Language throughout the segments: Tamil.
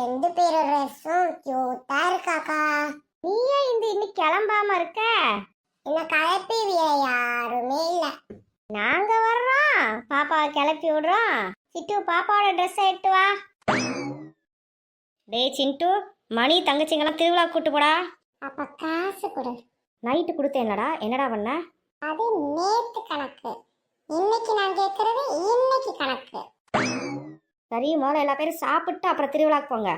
ரெண்டு பேரும் ட்ரெஸ்ஸும் கியூட்டா இருக்காக்கா. நீயே இன்னைக்கு கிளம்பாம இருக்க? என்ன கிளப்பிவிய யாருமே இல்ல. நாங்க வர்றோம், பாப்பாவை கிளப்பி விடுறோம். சிட்டு பாப்பாவோட ட்ரெஸ் எடுத்து வா. டேய் சிண்டு, மணி தங்கச்சிங்கெல்லாம் திருவிழா கூட்டு போடா. அப்ப காசு கொடு. நைட்டு கொடுத்தேன்லடா, என்னடா பண்ண? அது நேத்து கணக்கு, இன்னைக்கு நான் கேட்கறது இன்னைக்கு கணக்கு. சரி, முதல்ல எல்லா பேரும் சாப்பிட்டு அப்புறம் திருவிழாக்கு போங்க.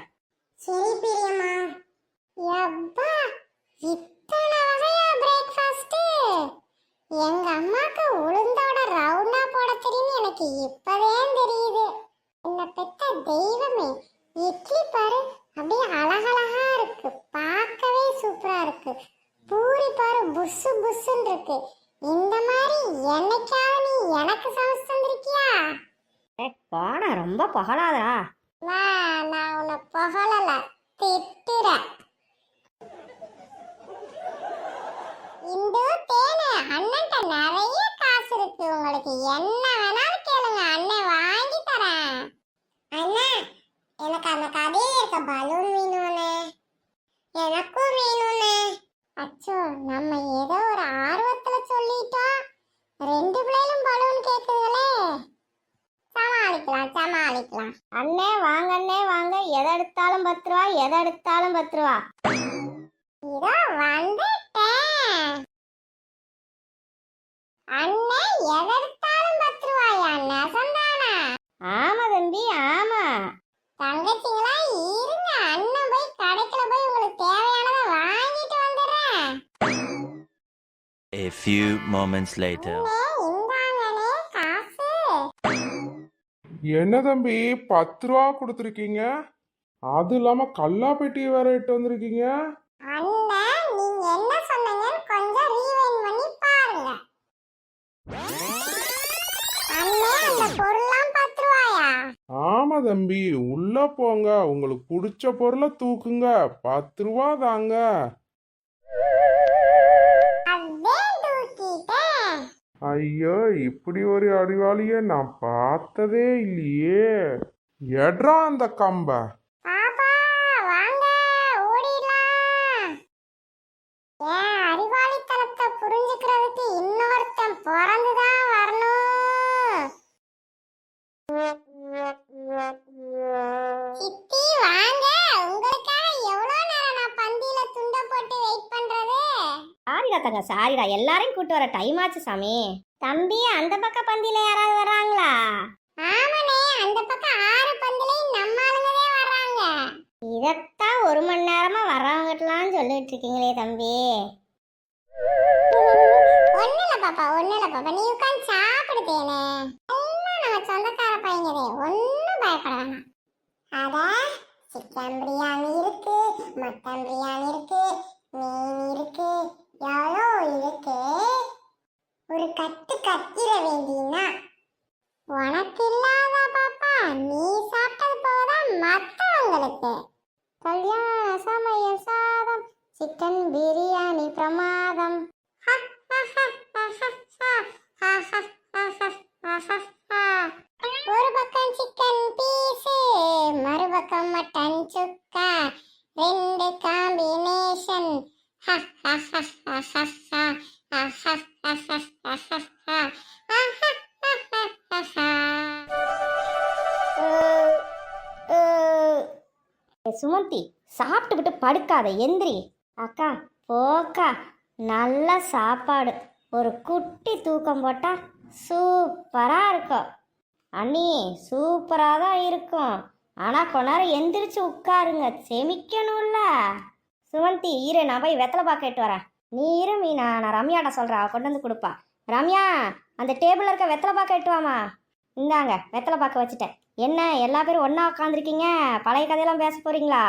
சரி பிரியம்மா. யப்பா, இத்தனை வகையா பிரேக்ஃபாஸ்ட்! எங்க அம்மாக்கு உளுந்தோட ரவுண்டா போட தெரியும் எனக்கு இப்பவே தெரியுது. என்ன பெத்த தெய்வமே, இட்லி பாரு அப்படியே அழகழகா இருக்கு, பார்க்கவே சூப்பரா இருக்கு. பூரி பாரு புசு புசுன்னு இருக்கு. இந்த மாதிரி என்னைக்காவது நீ எனக்கு சமைச்சு தந்திருக்கியா? போனா ரொம்ப புகழாதா. வா, நான் உன்னை புகழல, திட்டுறேன். இந்த தேனே, அண்ணன்ட்ட நிறைய காசு இருக்கு, உங்களுக்கு என்ன வேணாலும் கேளுங்க, அண்ணன் வாங்கி தரேன். அண்ணா, எனக்கு அந்த கடையில் இருக்க பலூன் வேணும்னே. எனக்கும் வேணும்னே. அச்சோ, நம்ம ஏதோ ஒரு ஆர்வத்துல சொல்லிட்டோம், ரெண்டு பிள்ளைகளும் பலூன் கேக்குதுங்களே. சமாளிக்கலாம். அண்ணே வாங்க, அண்ணே வாங்க. எதை எடுத்தாலும் 10 ரூபா, எதை எடுத்தாலும் 10 ரூபா. இதோ வந்துட்டேன். அண்ணே, எதை எடுத்தாலும் 10 ரூபாயா? நெசந்தானா? ஆமா தம்பி, ஆமா. தங்கச்சிங்களா இருங்க, அண்ணன் போய் கடைக்குள்ள போய் உங்களுக்கு தேவையானதை வாங்கிட்டு வந்துடுறேன். A few moments later. இந்தாங்கனே காசு. என்ன தம்பி 10 ரூபா கொடுத்துருக்கீங்க? அது இல்லாம கல்லா பெட்டி வேற இட்டு வந்திருக்கீங்க. அண்ணன், நீங்க என்ன சொன்னீங்கன்னு கொஞ்சம் ரீவைண்ட் பண்ணி பாருங்க. அண்ணே, அந்த பொருள்லாம் 10 ரூபாயா? ஆமா தம்பி, உள்ள போங்க, உங்களுக்கு பிடிச்ச பொருளை தூக்குங்க, 10 ரூபா தாங்க. அதே தூக்கிட்டேன். ஐயோ, இப்படி ஒரு அறிவாளிய நான் பார்த்ததே இல்லையே. எட்ரா அந்த கம்ப. பாப்பா வாங்க, ஓடிடலாம். ஏன் அறிவாளித்தனத்தை புரிஞ்சுக்கிறதுக்கு இன்னொருத்தன் பிறந்துதான் வரணும். சித்தி வாங்க, உங்களுக்காக எவ்வளவு நேரம் நான் பந்தியில துண்ட போட்டு வெயிட் பண்றது. சாரிடா தங்க, சாரிடா. எல்லாரையும் கூட்டு வர டைம் ஆச்சு சாமி. தம்பி, அந்த பக்கம் பந்தியில யாராவது வர்றாங்களா? ஆமாண்ணே, அந்த பக்கம் 6 பந்திலையும் நம்ம ஆளுங்களே வர்றாங்க. இதத்தான் 1 மணி நேரமா வர்றவங்கட்டலாம் சொல்லிட்டு இருக்கீங்களே தம்பி. ஒண்ணுல பாப்பா, நீ உட்காந்து சாப்பிடுதேனே. எல்லாம் நம்ம சொந்தக்கார பையனே, ஒன்னும் பயப்பட வேணாம். அட, சிக்கன் பிரியாணி இருக்கு, மட்டன் பிரியாணி இருக்கு, மீன் இருக்கு, எவ்வளோ இருக்கு. ஒரு கட்டு கத்திர வேண்டினா உனக்கு இல்லாதா பாப்பா? நீ சாப்பிட்டது போதான் மற்றவங்களுக்கு. கல்யாண சமையல் சாதம், சிக்கன் பிரியாணி பிரமாதம். ஒரு பக்கம் சிக்கன் பீஸு, மறுபக்கம் மட்டன் சுக்கா, 2 காம்பினேஷன். சுமந்தி, சாப்பிட்டு விட்டு படுக்காத, எந்திரி. அக்கா போக்கா, நல்ல சாப்பாடு, ஒரு குட்டி தூக்கம் போட்டா சூப்பரா இருக்கும். அண்ணி, சூப்பரா தான் இருக்கும், ஆனா கொஞ்ச நேரம் எந்திரிச்சு உட்காருங்க, செமிக்கணும்ல. சுமந்தி இரு, நான் போய் வெத்தலை பாக்க இட்டு வரேன். நீ இரு மீனா, நான் ரம்யாட்ட சொல்றேன், அவ கொண்டு வந்து கொடுப்பா. ரம்யா, அந்த டேபிள்ல இருக்க வெத்தலை பாக்க இட்டு வாமா. இந்தாங்க, வெத்தலை பாக்க வச்சுட்டேன். என்ன எல்லா பேரும் ஒன்றா உட்காந்துருக்கீங்க, பழைய கதையெல்லாம் பேச போகிறீங்களா?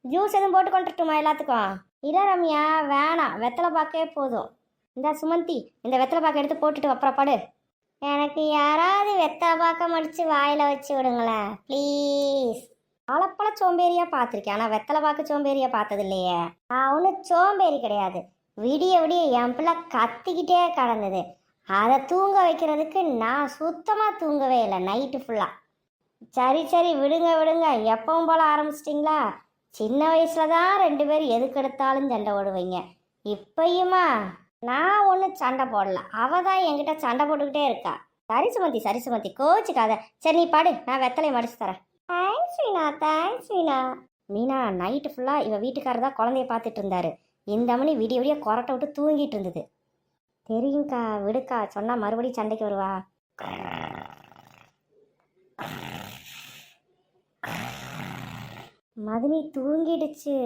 ஜூஸ் எதுவும் போட்டு கொண்டுட்டுமா எல்லாத்துக்கும்? இல்லை ரம்யா, வேணாம், வெத்தலை பாக்கே போதும். இந்த சுமந்தி, இந்த வெத்தலை பாக்க எடுத்து போட்டுட்டு அப்புறம் படு. எனக்கு யாராவது வெத்தலை பாக்க மடித்து வாயில் வச்சு விடுங்களேன் ப்ளீஸ். பல சோம்பேறியாக பார்த்துருக்கேன், ஆனால் வெத்தலை பாக்க சோம்பேறியாக பார்த்தது இல்லையே. நான் ஒன்றும் சோம்பேறி கிடையாது. விடிய விடிய என் பிள்ளை கத்திக்கிட்டே கடந்தது, அதை தூங்க வைக்கிறதுக்கு நான் சுத்தமாக தூங்கவே இல்லை நைட்டு ஃபுல்லாக. சரி சரி விடுங்க விடுங்க, எப்பவும் போல ஆரம்பிச்சிட்டிங்களா? சின்ன வயசுல தான் 2 பேரும் எதுக்கு எடுத்தாலும் சண்டை போடுவீங்க. இப்பயுமா? நான் ஒன்றும் சண்டை போடல, அவ தான் என்கிட்ட சண்டை போட்டுக்கிட்டே இருக்கா. சரி சுமதி கோச்சுக்காத. சரி நீ பாடு, நான் வெத்தலை மடிச்சு தரேன். தேங்க்ஸ் வீணா, தேங்க்ஸ் வீணா. மீனா நைட்டு ஃபுல்லாக இவ வீட்டுக்காரர் தான் குழந்தைய பார்த்துட்டு இருந்தாரு. இந்த மணி விடிய விடிய கொரட்டை விட்டு தூங்கிட்டு இருந்தது. தெரியுங்க்கா, விடுக்கா, சொன்னால் மறுபடியும் சண்டைக்கு வருவா. மதினி தூங்கிடுச்சு.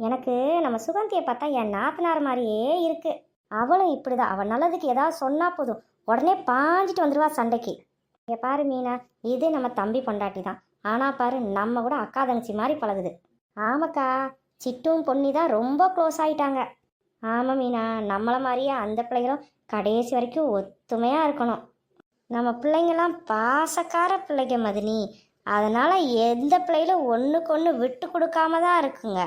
எனக்கு நம்ம சுகந்தியை பார்த்தா என் நாத்தனார் மாதிரியே இருக்கு. அவளும் இப்படிதான். அவள் நல்லதுக்கு ஏதாவது சொன்னா போதும் உடனே பாஞ்சிட்டு வந்துடுவா சண்டைக்கு. இங்கே பாரு மீனா, இது நம்ம தம்பி பொண்டாட்டி தான். ஆனால் பாரு, நம்ம கூட அக்கா தங்கச்சி மாதிரி பழகுது. ஆமாக்கா, சிட்டும் பொன்னி தான் ரொம்ப க்ளோஸ் ஆயிட்டாங்க. ஆமாம் மீனா, நம்மளை மாதிரியே அந்த பிள்ளைகளும் கடைசி வரைக்கும் ஒத்துமையாக இருக்கணும். நம்ம பிள்ளைங்கள்லாம் பாசக்கார பிள்ளைங்க மதினி. அதனால் எந்த பிள்ளைகளும் ஒன்றுக்கு ஒன்று விட்டு கொடுக்காம தான் இருக்குங்க.